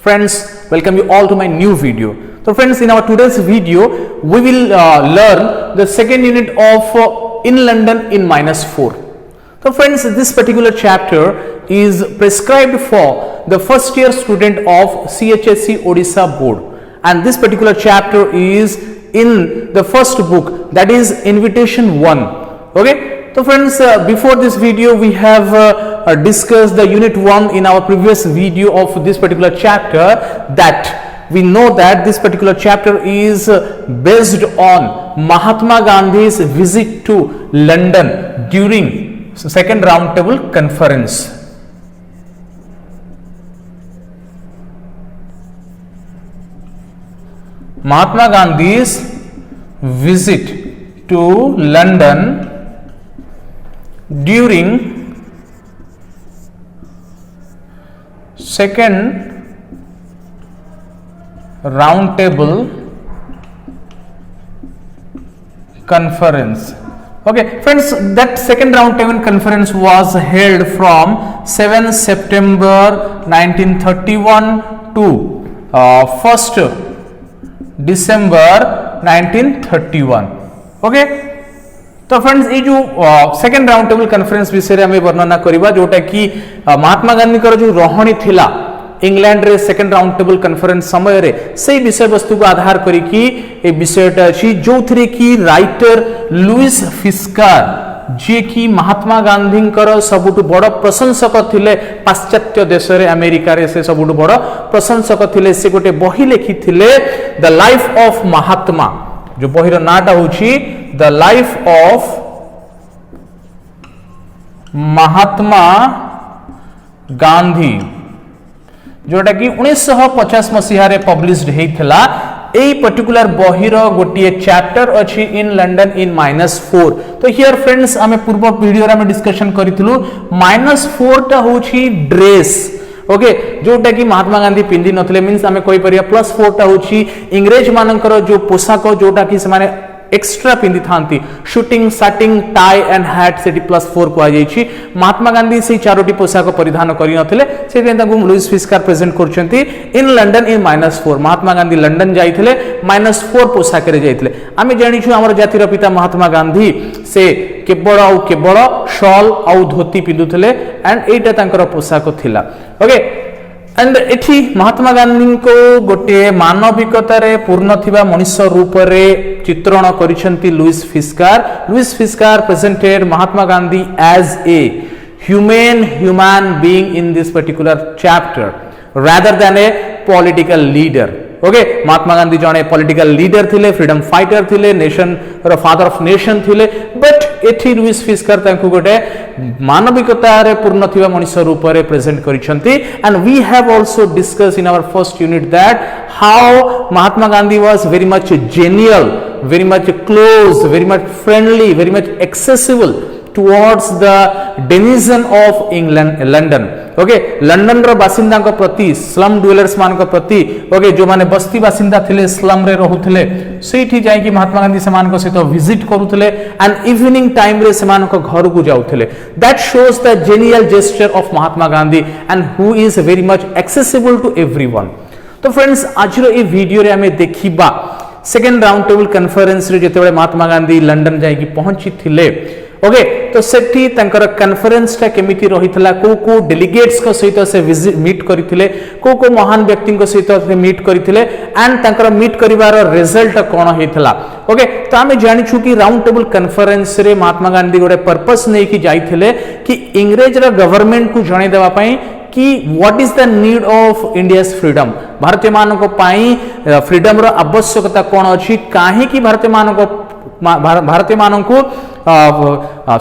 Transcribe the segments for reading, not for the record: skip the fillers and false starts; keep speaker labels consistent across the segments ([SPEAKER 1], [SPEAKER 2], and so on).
[SPEAKER 1] Friends, welcome you all to my new video. So friends, in our today's video, we will learn the second unit of In London in -4. So friends, this particular chapter is prescribed for the first year student of CHSC Odisha board, and this particular chapter is in the first book, that is invitation 1. Okay, so friends, before this video we have discussed the unit 1 in our previous video of this particular chapter, that we know that this particular chapter is based on Mahatma Gandhi's visit to London during second roundtable conference. Mahatma Gandhi's visit to London during second roundtable conference. Okay friends, that second roundtable conference was held from 7 September 1931 to 1st December 1931. Okay, तो friends ये जो second round table conference विषय में वर्णना करवा जोटा कि महात्मा गांधी को जो रहाणी थिला इंग्लैंड रे सेकेंड राउंड टेबल कॉन्फ्रेंस समय रे से विषय वस्तु को आधार करिकी ए विषयटा अछि जो थरे कि राइटर लुइस फिस्कार जे कि महात्मा गांधी सबुठ बड़ प्रशंसक थिले पाश्चात्य देश रे अमेरिका रे से सबुठ बड़ प्रशंसक थिले से गोटे बही लिखि थिले द लाइफ ऑफ महात्मा, जो बहीर नाटा होछि the life of Mahatma Gandhi, जोटा कि 1950 मसीहा रे पब्लिश्ड हेइथला। ए पर्टिकुलर बहीर गोटे चैप्टर अछि इन लंडन इन -4। तो हियर फ्रेंड्स आमे पूर्व वीडियो रे आमे डिस्कशन करितलु -4 टा होछि ड्रेस। ओके, जोटा कि महात्मा गांधी पिंधि नथले, मीन्स आमे कोइ परिया +4 टा होछि इंग्रेज मानकर जो पोशाक जोटा कि से माने एक्स्ट्रा पिंधि थांती, shooting suiting tie and hat सेटी +4 को आ जाईछि। महात्मा गांधी से चारोटी पोशाक परिधान करि नथले, से तांकु लुइस फिस्कार प्रेजेंट करछंती in London in -4। Mahatma Gandhi London जाइथिले -4 पोशाक रे जाइथिले। आमे जानिछु हमर जातिर पिता महात्मा गांधी से केवल शॉल आउ धोती पिंधुथिले एंड एटा तांकर पोशाक थिला। ओके, एंड एठी महात्मा गांधी को गोटे मानविकता रे पूर्ण थिबा मनुष्य रूप रे चित्रण करिसेंती Louis Fischer. Louis Fischer presented Mahatma Gandhi as a human being in this particular chapter rather than a political leader. Okay, Mahatma Gandhi जने पॉलिटिकल लीडर थिले, फ्रीडम फाइटर थिले, नेशन रो फादर ऑफ नेशन थिले, बट एथि लुइस फिस्कार तांकु गोटे मानविकता रे पूर्ण थिबा मनुष्य रूप रे प्रेजेंट करिसंती। And we have also discuss in our first unit that how Mahatma Gandhi was very much genuine, very much close, very much friendly, very much accessible towards the denizen of England, London. Okay, London रो बासिंदा को प्रति, slum dwellers मान को प्रति, okay, जो माने बस्ती बासिंदा थिले, स्लम रे रहुथिले, सेठी जाय कि महात्मा गांधी समान को सहित विजिट करूथिले एंड इवनिंग टाइम रे समान को घर को जाउथिले। That shows the genuine gesture of Mahatma Gandhi and who is very much accessible to everyone. तो फ्रेंड्स, आज रो ए वीडियो रे हमें देखिबा सेकेंड राउंड टेबल कॉन्फ्रेंस रे जेतेबे महात्मा गांधी लंडन जाय कि पहुंची थिले। ओके, तो सेठी तंकर कॉन्फ्रेंस टा केमिति रहितला, को डेलीगेट्स को सहित से मीट करिथिले, को महान व्यक्ति को सहित से मीट करिथिले एंड तंकर मीट करिवार रिजल्ट कोन हेतला। ओके, तो आमे जानिछु कि राउंड टेबल कॉन्फ्रेंस रे महात्मा गांधी गोटे पर्पस नै कि जाइथिले कि इंग्रेज रा गवर्नमेंट को जणे देबा पई कि what is the need of India's freedom, भारतीय मान को पाई फ्रीडम रो आवश्यकता कोन अछि, काहे कि भारतीय मान को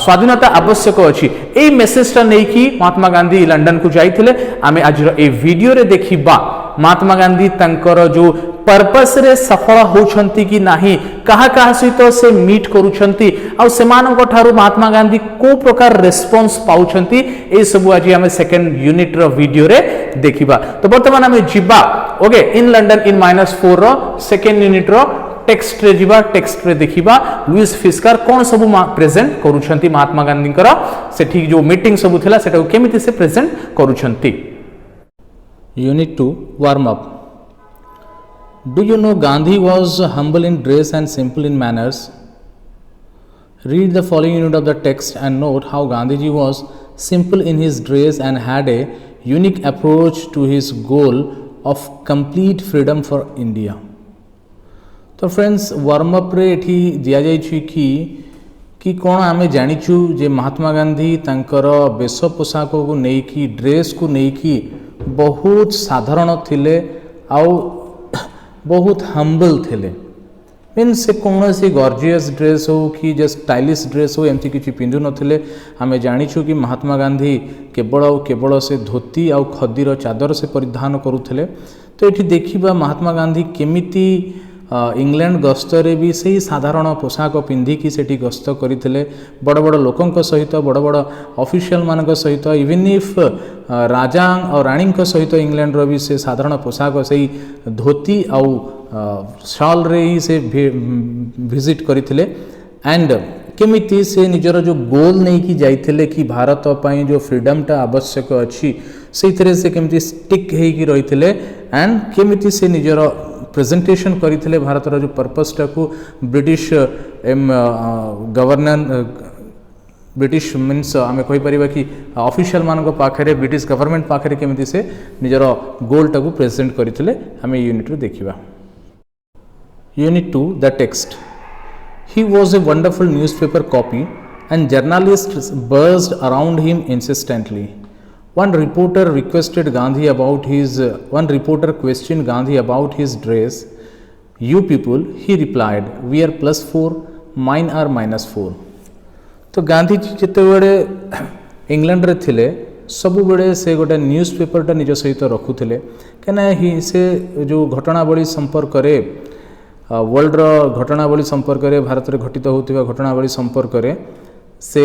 [SPEAKER 1] स्वाधीनता आवश्यक अछि। ए मेसेज टा नै कि महात्मा गांधी लंडन को जाइथिले। आमे आज ए वीडियो रे देखिबा महात्मा गांधी तंकर जो पर्पस रे सफल होछंती कि नाही, कहा सहित से मीट करूछंती आ सेमान को ठारू महात्मा गांधी को प्रकार रेस्पॉन्स पाउछंती, ए सब आज हमें सेकंड यूनिट रो वीडियो रे देखिबा। तो वर्तमान हमें जिबा ओके इन लंडन इन -4 रो सेकंड यूनिट रो टेक्स्ट रे जिबा, टेक्स्ट रे देखिबा लुइस फिस्कार कोन सब प्रेजेंट करूछंती महात्मा गांधी कर सेठी जो मीटिंग सब थिला सेटा केमिति से present करूछंती।
[SPEAKER 2] Unit 2 Warm up. Do you know Gandhi was humble in dress and simple in manners? Read the following unit of the text and note how Gandhiji was simple in his dress and had a unique approach to his goal of complete freedom for India. तो friends warm up रे एठी दिया जाइछि कि कौन आमे जानिछु जे महात्मा गांधी तांकर वेश पोशाक को नेकी ड्रेस को नेकी बहुत साधारण थिले आउ बहुत हम्बल थिले मीन्स से कौन सी गॉर्जियस ड्रेस हो कि जस्ट स्टाइलिश ड्रेस हो एमती किसी पिंधु नथिले आमे जानिछु कि महात्मा गांधी केवल से धोती आउ खदीर चादर से परिधान करुथिले। तो ये देखिबा महात्मा गांधी केमिति इंग्लैंड गस्तरे भी सही साधारण पोशाक पिंधिकी सेठी गस्त करते बड़ बड़ लोकों सहित बड़ बड़ ऑफिशियल मान सहित इवन इफ राजा और रानी सहित इंग्लैंड रो भी से साधारण पोशाक से धोती आउ शॉल रे ही से विजिट करते एंड केमिति से निजर जो गोल नहीं कि जाइथिले कि भारत पई जो फ्रीडमटा आवश्यक अच्छी से से केमिति स्टिक है कि रहिथिले एंड केमिति से निजर प्रेजेंटेशन करते भारत जो पर्पसटा को ब्रिटिश गवर्नर ब्रिटिश मीन्स आम कहीपर कि ऑफिशियल मान पाखे ब्रिटिश गवर्नमेंट पाखे केमिति से निजर गोलटा को प्रेजेंट करते आम यूनिट रे देखिबा। Unit 2 the text. He was a wonderful newspaper copy and journalists buzzed around him insistently. One reporter questioned Gandhi about his dress. You people, he replied, we are +4, mine are -4. तो Gandhi ji जितेबले England रे थिले सब बेले से गोटे न्यूज़पेपरटा निज सहित रखुले कहीं से जो घटनावली संपर्क वर्ल्ड घटनावली संपर्क में भारत में घटित होता घटनावली संपर्क में से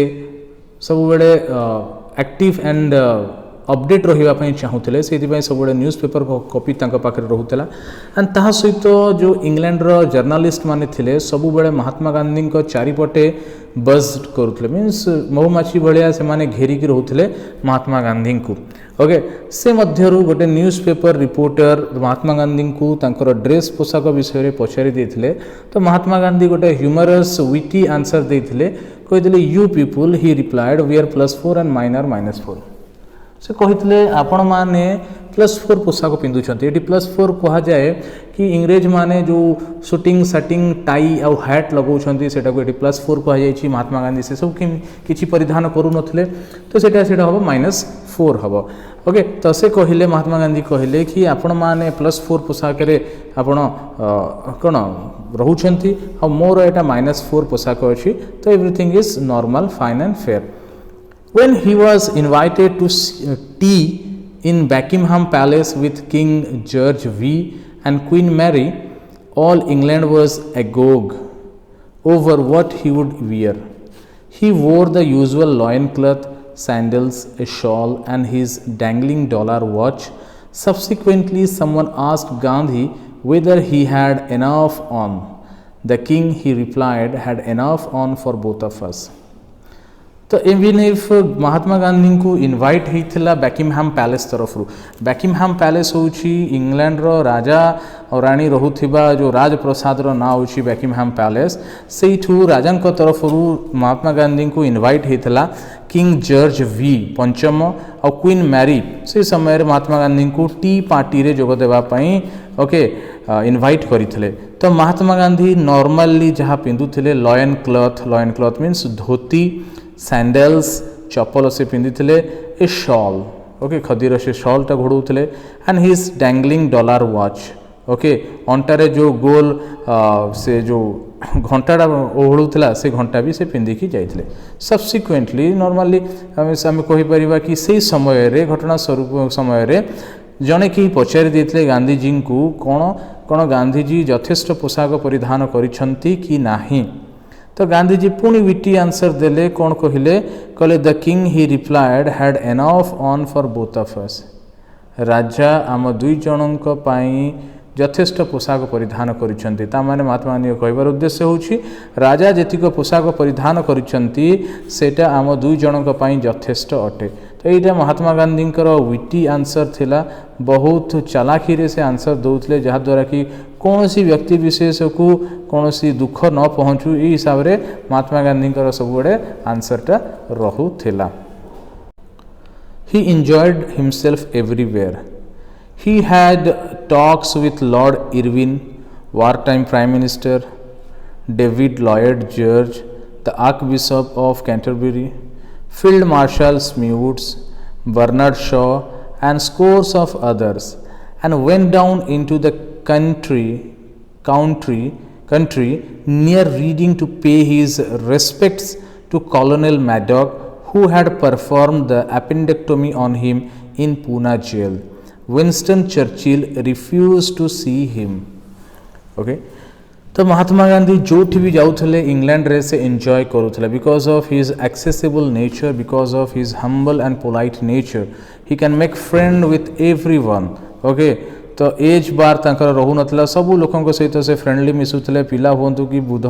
[SPEAKER 2] सब बेले एक्टिव एंड अपडेट रही चाहूले से सब न्यूज़पेपर कॉपी पाखे रोला एंड ता सहित जो इंग्लैंड जर्नालीस्ट माने थिले सब बेले महात्मा गांधी चारिपटे बज करुले मीन्स महुमाछी भाया से माने घेरिकी रोते महात्मा गांधी को ओके से मध्यरु गोटे न्यूज़पेपर रिपोर्टर महात्मा गांधी को तांकर ड्रेस पोशाक विषय पचारि देथिले तो महात्मा गांधी गोटे ह्यूमरस विटी आंसर देथिले कहिथिले you people he replied we are +4 and mine are -4 से कहिथिले आपण माने +4 पोशाक पिंधुछंती एटी +4 कहा जाए कि इंग्रेज माने जो शूटिंग सटिंग टाई आउ हैट लगाउछंती सेटा को एटी +4 कहा जायछि महात्मा गांधी से सब किछि परिधान करू नथिले तो सेटा हबो -4 हबो ओके। तो से कहिले महात्मा गांधी कहिले कि आपण माने +4 पोशाक रे आपण कोन रहुछंती आ मोर एटा -4 पोशाक अछि तो everything is normal fine and fair. When he was invited to tea in Buckingham Palace with King George V and Queen Mary, all England was agog over what he would wear. He wore the usual loincloth, sandals, a shawl, and his dangling dollar watch. Subsequently, someone asked Gandhi whether he had enough on. The king, he replied, had enough on for both of us. तो even if Mahatma Gandhi को invite होता Buckingham palace तरफ Buckingham palace हूँ England रो राजा और रानी रोथुवा जो राजप्रसाद ना हूँ Buckingham palace से राजा तरफ महात्मा गांधी को इनवाइट होता किंग जॉर्ज वी पंचम और क्वीन मैरी से समय महात्मा गांधी को टी पार्टी रे जोग देवाई ओके इनवाइट करते। तो महात्मा गांधी नॉर्मली जहाँ पिंधुले loin cloth means dhoti sandals chappal से पिंधि ए शॉल ओके खदीर से शॉलटा घोड़ौले and his dangling dollar watch okay अंटारे जो गोल से जो घंटाटा ओढ़ौला से घंटा भी से पिंधिकी जाइए। सब्सिक्वेंटली नॉर्मली आम कहीपर कि से समय घटना स्वरूप समय जड़े कि पचारि देते गांधीजी को कौन गांधीजी यथेष्ट पोशाक परिधान करिसेंती कि नाही तो गांधीजी पुणी विटी आंसर देले कौन कहले the king he replied had enough on for both of us राजा आम दुई जनक पाई यथेष्ट पोशाक परिधान करिसेंती तामाने महात्मा गांधी कहबार उद्देश्य होछि राजा जेतिक पोशाक परिधान करिसेंती सेटा आम दुई जनक पाई यथेष्ट अटे। तो यहाँ महात्मा गांधी विटी आंसर थिला बहुत चालाखी से आंसर दौले जहाँद्वारा कि कौन सी व्यक्ति विशेष को कौन सी दुख न पहुँचू ये हिसाब से महात्मा गांधी सब बड़े आंसरटा रोला। He enjoyed himself everywhere. He had talks with Lord Irwin, wartime Prime Minister, David Lloyd George, the Archbishop of Canterbury, Field Marshal Smeaton, Bernard Shaw, and scores of others, and went down into the country near Reading to pay his respects to Colonel Maddock, who had performed the appendectomy on him in Pune jail. Winston Churchill refused to see him. Okay, तो महात्मा गांधी जोठी भी जाऊले England रे से enjoy करूले because of his accessible nature, because of his humble and polite nature. He can make friend with everyone. Okay, तो एज बार तांकर रहू नथला, सबू लोकंक सहित से फ्रेंडली मिसुଥିଲେ, पिला हुंतु कि वृद्ध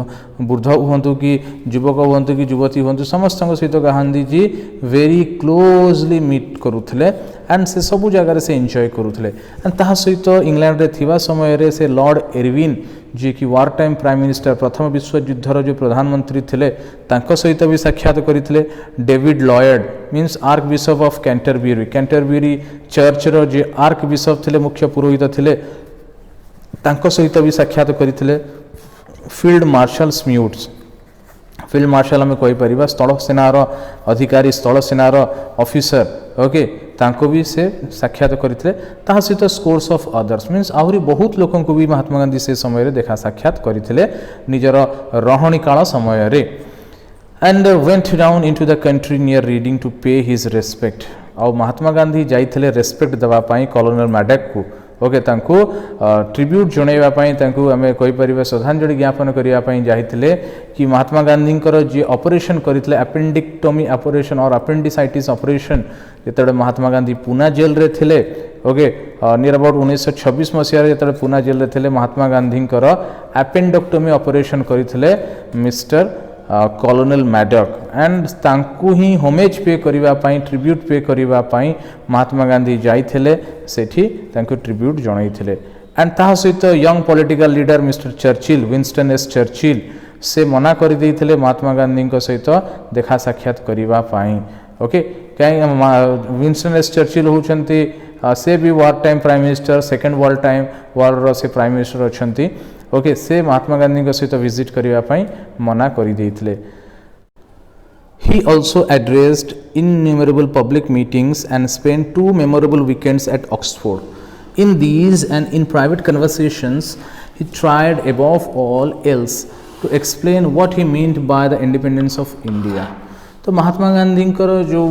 [SPEAKER 2] हुंतु कि युवक हुंतु कि युवती हुंतु, समस्त सहित Gandhi ji very closely meet करुଥିଲେ and से सबू जगह से एंजॉय करुଥିଲେ. एंड ता सहित इंग्लैंड रे थिबा समय रे से लॉर्ड एरविन जी कि वार टाइम प्राइम मिनिस्टर, प्रथम विश्व युद्धर जो प्रधानमंत्री थिले, तांको सहित भी साक्षात करथिले. David Lloyd means archbishop of Canterbury, Canterbury church रो जे आर्क बिशप थिले, मुख्य पुरोहित थिले, तांको सहित भी साक्षात करथिले. Field marshal Smuts, field marshal आम कहीपर स्थल सेनार अधिकारी, स्थल सेनार ऑफिसर. ओके, तांको भी से साक्षात करथिले. ता सहित स्कोर्स ऑफ अदर्स मीन्स आहरी बहुत लोकन को भी महात्मा गांधी से समय रे देखा साक्षात करथिले निजर रहणी काल समय रे. And went down into the country near Reading to pay his respect. आ महात्मा गांधी जाइथिले रेस्पेक्ट देवा पई कॉलोनल मैडक को. ओके, तांको ट्रिब्यूट जणैवा पई, तांको आमे कहि परिबा श्रद्धांजलि ज्ञापन करिया पई जाइथिले कि महात्मा गांधी जे ऑपरेशन करथिले एपेंडिक्टोमी ऑपरेशन और अपेंडिसाइटिस ऑपरेशन, जेतबे महात्मा गांधी पुणे जेल रे थिले. ओके, नियर अबाउट 1926 मसीह जेतबे पुणे जेल रे थिले, महात्मा गांधी एपेंडेक्टोमी ऑपरेशन करथिले मिस्टर कॉलोनल मैडक. एंड तांकु ही होमेज पे करिवा पई, ट्रिब्यूट पे करिवा पई महात्मा गांधी जाइथिले, सेठी तांको ट्रिब्यूट जणाइथिले. एंड ता सहित young political leader mister Churchill, Winston S Churchill, से मना कर देइथिले महात्मा गांधी सहित देखा साक्षात करिवा पई. ओके, कहीं विंस्टन एस चर्चिल होचंती से भी war time prime minister, second world time war से प्राइम मिनिस्टर अछंती. ओके, से महात्मा गांधी सहित विजिट करिवा पई मना करि देइथिले. He also addressed innumerable public meetings and spent 2 memorable weekends at Oxford. In these and in private conversations, he tried above all else to explain what he meant by the independence of India. तो महात्मा गांधी जो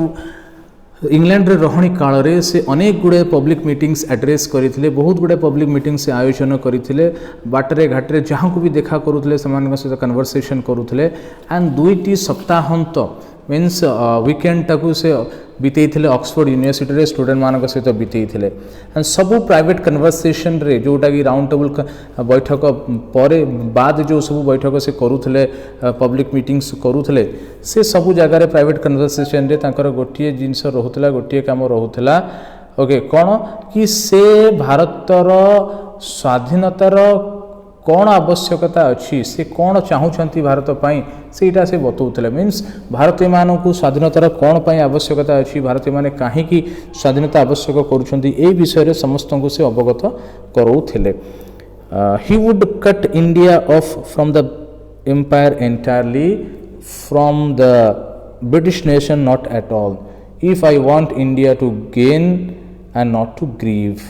[SPEAKER 2] England रे रहणी काल रे से अनेक गुड़े public meetings address करथिले, बहुत गुड़े पब्लिक मीटिंग्स से आयोजन करथिले. बाटरे घाटरे जहाँ को भी देखा करुले सेमान सहित कन्वर्सेशन करुले. एंड 2टी सप्ताहांत मीन्स वीकेंड टाकू से बीतेइथिले ऑक्सफोर्ड यूनिवर्सिटी रे स्टूडेंट मान सहित बीतेइथिले. एंड सबू प्राइवेट कन्वर्सेशन रे जोटा कि राउंड टेबल बैठक परे बाद जो सब बैठक से करुले, पब्लिक मीटिंग्स करुले, से सबू जगार प्राइवेट कन्वर्सेशन रे तांकर गोटे जिनस रोला, गोटे काम रोला. ओके, कौन कि से भारतर स्वाधीनतार कौन आवश्यकता अच्छी, से कौन चाहूँगी भारत पाई, सेटा से बतौले. मीन्स भारतीय मान को स्वाधीनतार कौन पाई आवश्यकता अच्छी, भारतीय माने कहीं स्वाधीनता आवश्यक करुँच, ए विषय समस्त को से अवगत करोले. He would cut India off from the empire entirely, from the British nation not at all. If I want India to gain and not to grieve.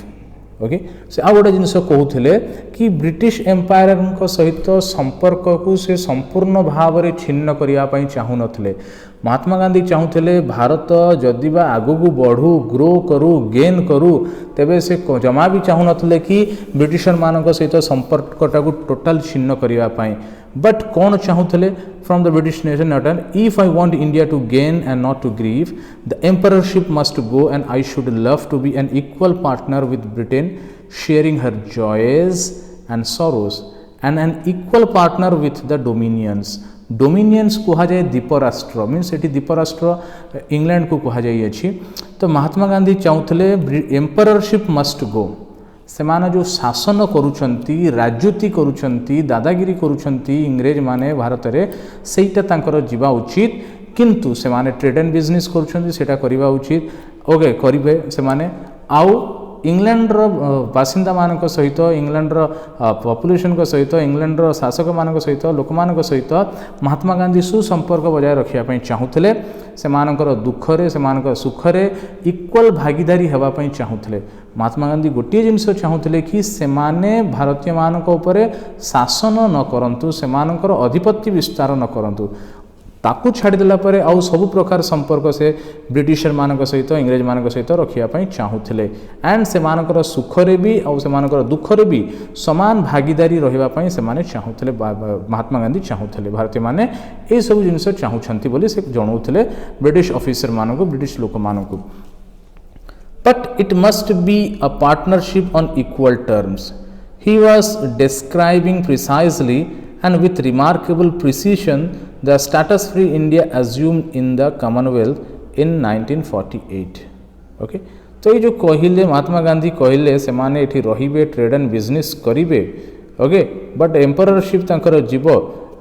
[SPEAKER 2] Okay, से आ गोटे जिनस कहते कि ब्रिटिश एम्पायर सहित संपर्क को से संपूर्ण भाव में छिन्न करने चाहू नथिले. महात्मा गांधी चाहूले भारत जदि बा आगु को बढ़ू, ग्रो करू, गेन करू, तेबे से जमा भी चाहू नथिले कि ब्रिटिशर मान सहित संपर्कटा को टोटाल छिन्न करने. बट कौन चाहूले from the British nation not and if I want India to gain and not to grieve, the emperorship must go and I should love to be an equal partner with Britain, sharing her joys and sorrows, and an equal partner with the dominions, dominions कह जाए द्वीपराष्ट्र means eighty द्वीपराष्ट्र England को कह जाइए। तो Mahatma Gandhi चाहूले एम्पररशिप must गो, सेमाने जो शासन करुछंती राजनीति करुछंती दादागिरी करुछंती इंग्रेज माने भारत रे सेटा तांकर जीवा उचित, किंतु सेमाने ट्रेड एंड बिजनेस करुछंती सेटा करिबा उचित। ओके करिवे सेमाने आउ इंग्लैंड बासिंदा मानक सहित इंग्लैंड पॉपुलेशन को सहित इंग्लैंड शासक मानक सहित लोक मानक सहित महात्मा गांधी सुसंपर्क बजाय रखिया चाहूले, से दुखरे से सुखरे इक्वल भागीदारी हेबापी चाहूले। महात्मा गांधी गोटे जिनस चाहूले कि सेमाने भारतीय मानक उपरे शासन न करंतु, सेमानकर अधिपत्य विस्तार न करंतु, ताकू छाड़देला परे आउ सब प्रकार संपर्क से ब्रिटिशर मानक सहित इंग्रेज मानक सहित रखिया चाहूले। एंड से मानकर सुखरे भी आउ से मानकर दुखरे भी समान भागीदारी रहिबा से माने चाहूले, महात्मा गांधी चाहूले भारतीय माने ए सब जिनस चाहूछंती बोली से जणाउथले ब्रिटिश ऑफिसर मानक ब्रिटिश लोक मानक। But it must be a partnership on equal terms, he was describing precisely and with remarkable precision the status free India assumed in the Commonwealth in 1948. Okay, तो ये जो कहले महात्मा गांधी कहले से माने एठी रहिबे ट्रेड एंड बिजनेस करिवे। ओके बट एम्पररशिप तांकर जीव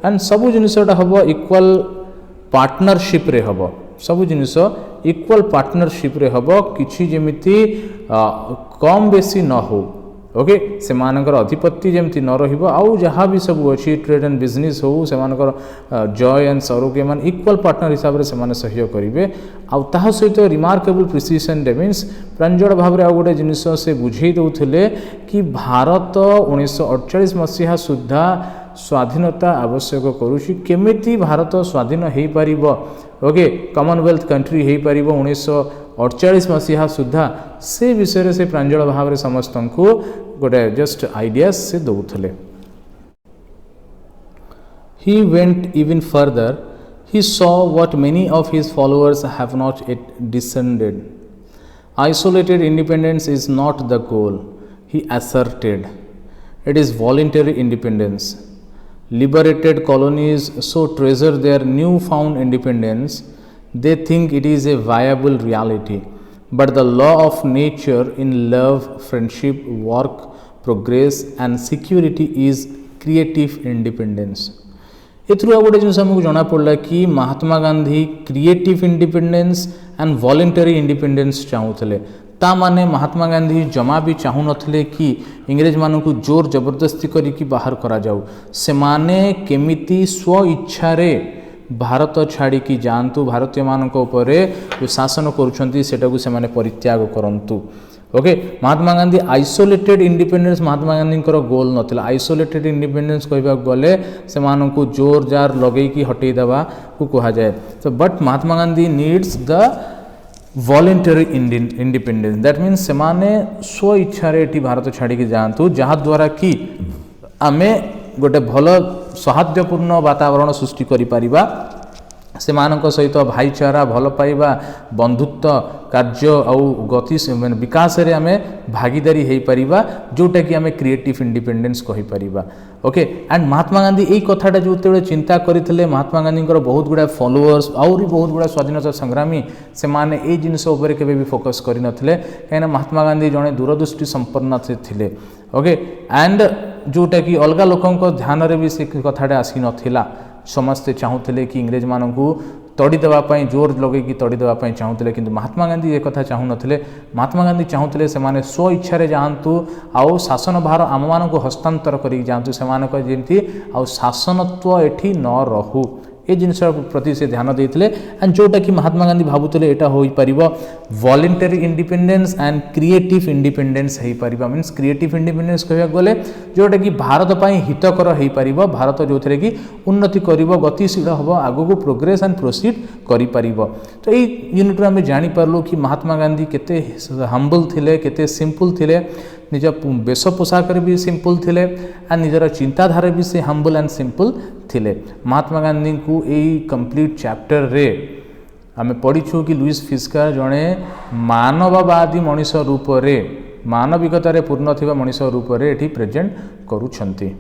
[SPEAKER 2] एंड सब जिनिसटा हबो इक्वल पार्टनरशिप रे हबो, सब जिनिस इक्वल पार्टनरशिप रे हबो, किछि जेमिति कम बेसी न हो। ओके से मानकर अधिपत्ति जमती न रहिबो, आउ जहाँ भी सब अच्छी ट्रेड एंड बिजनेस हो से मानकर जॉय एंड सरो के मान इक्वल पार्टनर हिसाब से माने सहयोग करिवे। आउ ताहा सहित रिमार्केबल प्रिसिशन मीन्स प्रांजल भाव में आउ गोटे जिनिस से बुझे दउथिले कि भारत 1948 मसीहा सुद्धा स्वाधीनता आवश्यक करुछि, केमिति भारत स्वाधीन हो पारिबो। ओके कॉमनवेल्थ कंट्री हो पारिबो 1948 मसीहा सुद्धा, से विषय से प्रांजल भाव में समस्त को गोटे जस्ट आइडिया से दउथले। He went even further. He saw what many of his followers have not yet discerned. Isolated independence is not the goal, he asserted. It is voluntary independence. Liberated colonies so treasure their newfound independence, they think it is a viable reality. But the law of nature in love, friendship, work, progress and security is creative independence. एथरू आ गोटे जिनस आमको जना पड़ा कि Mahatma Gandhi creative independence and voluntary independence चाहूले। ता माने महात्मा गांधी जमा भी चाहू नथिले कि इंग्रेज मानकु जोर जबरदस्ती करिकी बाहर करा जाऊ, से माने केमिति स्व इच्छा रे भारत छाड़ी की जातु, भारतीय मानक उपरे जो शासन करुछंती सेटाकु से माने परित्याग करंतु। Okay Mahatma Gandhi isolated independence Mahatma Gandhi गोल नथिला। आइसोलेटेड इंडिपेंडेंस कहबा गले से मानकु जोर जार लगई की हटई देबा को कहा जाए। तो but Mahatma Gandhi needs the voluntary independence, that means से माने स्व इच्छा रे एटी भारत छाड़ी की जातु, जहाँ द्वारा कि आमे गोटे भल सौहार्दपूर्ण वातावरण सृष्टि करि परिबा, से मानक सहित भाईचारा भल पाइबा बंधुत्व कार्य आउ गति विकास रे आमे भागीदारी हो पारिबा, जोटा कि आमे क्रिएटिव इंडिपेंडेंस कहि परिबा। ओके एंड महात्मा गांधी यही कथाटा जो चिंता करते महात्मा गांधी बहुत गुड़ा फॉलोअर्स आउरी बहुत गुड़ा स्वाधीनता संग्रामी से माने ए जिनस उपर केबे भी फोकस करि नथिले, कहीं महात्मा गांधी जड़े दूरदृष्टि संपन्न थे। ओके एंड जोटा कि अलग लोकों ध्यान रे भी से कथाटा आसी नथिला, समस्ते चाहूले कि इंग्रेज मानकु तड़ी देवाई जोर लगे तड़ी देवाई चाहूले, किंतु महात्मा गांधी ये कथा चाहू नथिले। महात्मा गांधी चाहूले से माने स्व इच्छा रे जातु आउ शासन भार आम मान हस्तांतर कर जातु, से जमी आउ शासनत्व एठी न रहू, ए जिनस प्रति से ध्यान देते एंड जोटा कि महात्मा गांधी भावुले यहाँ हो पार voluntary independence and creative independence हो पार। मीन्स क्रिएटिव इंडिपेंडेंस कहवा गले जोटा कि भारत पर हितकर हो पार, भारत जो थे कि उन्नति कर गतिशील हम आगू प्रोग्रेस एंड प्रोसीड कर। तो ये यूनिट आम जापारू कि महात्मा गांधी केते हम्बल थिले, केते सिंपल थिले, निज वेश पोशाक भी सिंपल थिले एंड निजर चिंताधारा भी से हम्बल एंड सिंपल थिले। महात्मा गांधी को यही कंप्लीट चैप्टर रे आमे पढ़ीछु कि लुईस फिस्कर जड़े मानववादी मनीष रूप रे मानविकतार पूर्ण थिबा मनीष रूप रे एठी प्रेजेंट करूछंती।